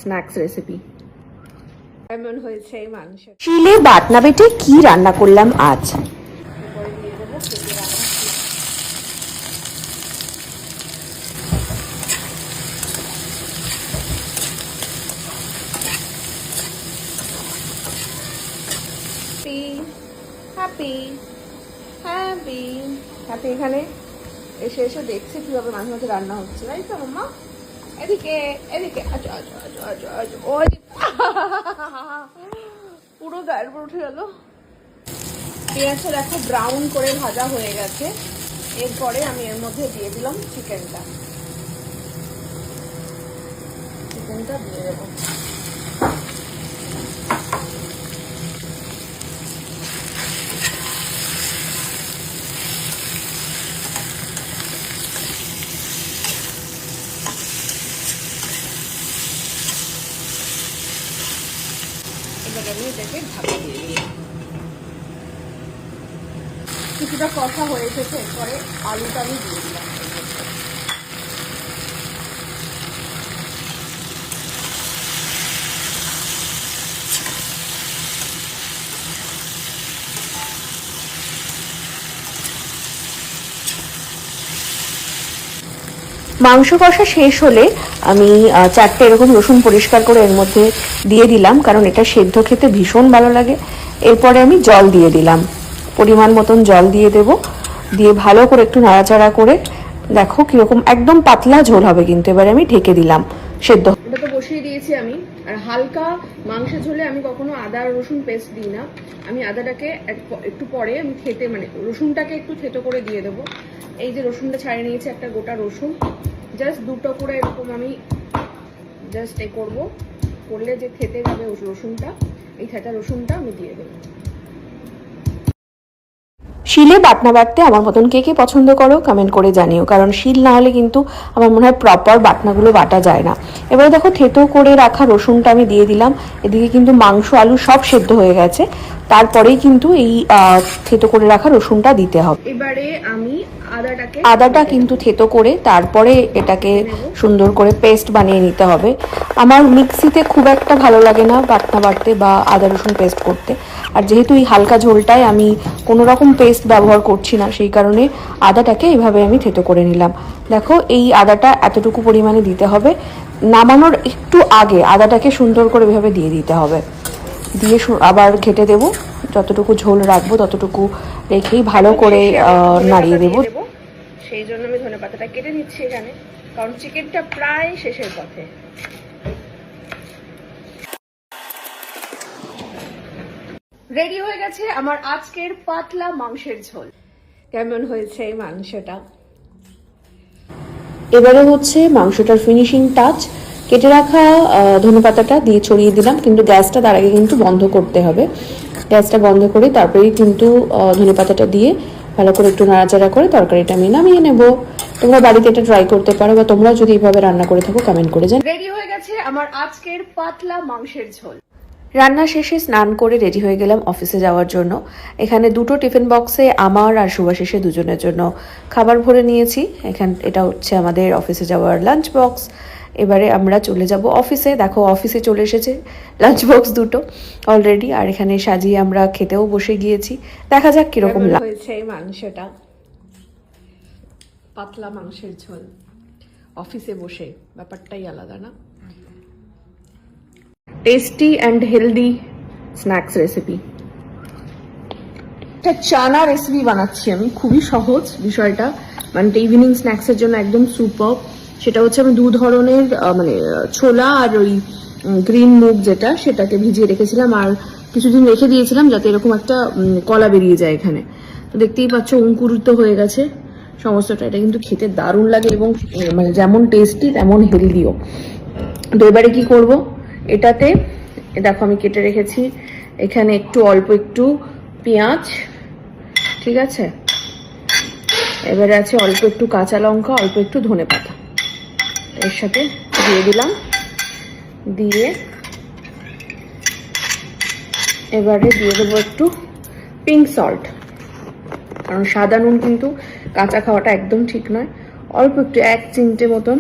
Snacks recipe. কেমন হয়েছে এই মাংস? শিলে বাটনা বেটে কি রান্না করলাম আজ। এরপরে দিয়ে দেবো কেটে রাখা হ্যাপি হ্যাপি হ্যাপি এখানে এসে এসে দেখছে কিভাবে মাঝে মাঝে রান্না হচ্ছে, তাই তো মাম্মা? এদিকে এদিকে আচ্ছা আচ্ছা আচ্ছা আচ্ছা আচ্ছা ওই পুরো গায়ের উপর উঠে গেল। পেঁয়াজটা দেখো ব্রাউন করে ভাজা হয়ে গেছে। এরপরে আমি এর মধ্যে দিয়ে দিলাম চিকেনটা দিয়ে দেবো। এবার আমি এটাকে ঢাকা দিয়ে দিই। কিছুটা কষা হয়ে এসেছে, এরপরে আলুটা আমি দিয়ে দিলাম। মাংস কষা শেষ হলে আমি চারটে এরকম রসুন পরিষ্কার করে এর মধ্যে দিয়ে দিলাম, কারণ এটা সেদ্ধ খেতে ভীষণ ভালো লাগে। এরপরে আমি জল দিয়ে দিলাম, পরিমাণ মতন জল দিয়ে দেব, দিয়ে ভালো করে একটু নাড়াচাড়া করে দেখো কিরকম একদম পাতলা ঝোল হবে। কিন্তু এবারে আমি ঢেকে দিলাম সেদ্ধ। এটা তো বসিয়ে দিয়েছি আমি। আর হালকা মাংসের ঝোলে আমি কখনো আদা রসুন পেস্ট দিই না। আমি আদাটাকে একটু পরে আমি খেতে মানে রসুনটাকে একটু থেতো করে দিয়ে দেবো। এই যে রসুনটা ছাড়িয়ে নিয়েছি, একটা গোটা রসুন জাস্ট দুটো করে এরকম আমি জাস্ট করলে যে খেতে যাবে রসুনটা, এই থেতা রসুনটা আমি দিয়ে দেবো। শিলে বাটনা বাটতে আমার মতন কে কে পছন্দ করো কমেন্ট করে জানিও, কারণ শিল না হলে কিন্তু আমার মনে হয় প্রপার বাটনাগুলো বাটা যায় না। এবারে দেখো থেতো করে রাখা রসুনটা আমি দিয়ে দিলাম। এদিকে কিন্তু মাংস আলু সব সেদ্ধ হয়ে গেছে, তারপরেই কিন্তু এই থেতো করে রাখা রসুনটা দিতে হবে। এবারে আমি আদাটা কিন্তু থেতো করে তারপরে এটাকে সুন্দর করে পেস্ট বানিয়ে নিতে হবে। আমার মিক্সিতে খুব একটা ভালো লাগে না বাটনা বাটতে বা আদা রসুন পেস্ট করতে, আর যেহেতু এই হালকা ঝোলটায় আমি কোনো রকম পেস্ট ব্যবহার করছি না, সেই কারণে আদাটাকে এইভাবে আমি থেতো করে নিলাম। দেখো এই আদাটা এতটুকু পরিমাণে দিতে হবে, নামানোর একটু আগে আদাটাকে সুন্দর করে এভাবে দিয়ে দিতে হবে। দিয়ে আবার ঘেটে দেবো, যতটুকু ঝোল রাখবো ততটুকু রেখেই ভালো করে নাড়িয়ে দেবো। সেই জন্য আমি ধনেপাতাটা কেটে নিচ্ছি এখানে, কারণ চিকেনটা প্রায় শেষের পথে। রেডি হয়ে গেছে আমার আজকের পাতলা মাংসের ঝোল। কেমন হয়েছে এই মাংসটা? এবারে হচ্ছে মাংসটার ফিনিশিং টাচ, কেটে রাখা ধনেপাতাটা দিয়ে ছড়িয়ে দিলাম, কিন্তু গ্যাসটা তার আগে কিন্তু বন্ধ করতে হবে। গ্যাসটা বন্ধ করে তারপরেই কিন্তু ধনেপাতাটা দিয়ে ভালো করে একটু নাড়াচাড়া করে তরকারিটা আমি নামিয়ে নেব। তোমরা বাড়িতে এটা ট্রাই করতে পারো, বা তোমরা যদি এইভাবে রান্না করে থাকো কমেন্ট করে জানাও। রেডি হয়ে গেছে আমার আজকের পাতলা মাংসের ঝোল। রান্না শেষে স্নান করে রেডি হয়ে গেলাম অফিসে যাওয়ার জন্য। এখানে দুটো টিফিন বক্সে আমার আর শুভাশিসে দুজনের জন্য খাবার ভরে নিয়েছি। এটা হচ্ছে আমাদের অফিসে যাওয়ার লাঞ্চ বক্স। এবারে আমরা চলে যাব অফিসে। দেখো অফিসে চলে এসেছে লাঞ্চ বক্স দুটো অলরেডি, আর এখানে সাজিয়ে আমরা খেতেও বসে গিয়েছি। দেখা যাক কিরকম হয়েছে এই মাংসটা। পাতলা মাংসের ঝোল অফিসে বসে, ব্যাপারটাই আলাদা না? Tasty and healthy snacks recipe. একটা চানা রেসিপি বানাচ্ছি আমি, খুবই সহজ বিষয়টা, মানে ইভিনিং স্ন্যাক্সের জন্য একদম সুপার। সেটা হচ্ছে আমি দু ধরনের মানে ছোলা আর ওই গ্রিন মুগ যেটা, সেটাকে ভিজিয়ে রেখেছিলাম আর কিছুদিন রেখে দিয়েছিলাম যাতে এরকম একটা কলা বেরিয়ে যায় এখানে। তো দেখতেই পাচ্ছ অঙ্কুরিত হয়ে গেছে সমস্তটা। এটা কিন্তু খেতে দারুণ লাগে এবং মানে যেমন টেস্টি তেমন হেলদিও। তো এবারে কি করব, এটাতে দেখো আমি কেটে রেখেছি এখানে অল্প একটু পেঁয়াজ, ঠিক আছে। এবারে আছে অল্প একটু কাঁচা লঙ্কা, অল্প একটু ধনেপাতা এর সাথে দিয়ে দিলাম। দিয়ে এবারে দিয়ে দেবো একটু পিঙ্ক সল্ট, কারণ সাদা নুন কিন্তু কাঁচা খাওয়াটা একদম ঠিক নয়। অল্প একটু 1 চিমটে মতন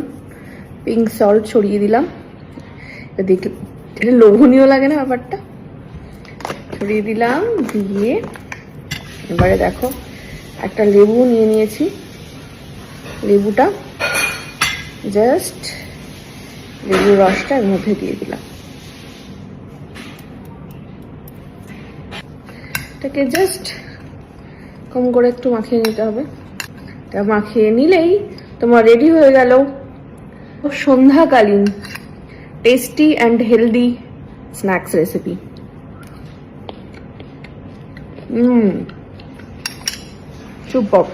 পিঙ্ক সল্ট ছড়িয়ে দিলাম। দেখে এটা লোভনীয় লাগে না ব্যাপারটা। ছড়িয়ে দিলাম, দিয়ে এবারে দেখো একটা লেবু নিয়ে নিয়েছি, লেবুটা জাস্ট লেবুর রসটা এর মধ্যে দিয়ে দিলাম। এটাকে জাস্ট কম করে একটু মাখিয়ে নিতে হবে। এটা মাখিয়ে নিলেই তোমার রেডি হয়ে গেল সন্ধ্যাকালীন tasty and healthy snacks recipe. Super.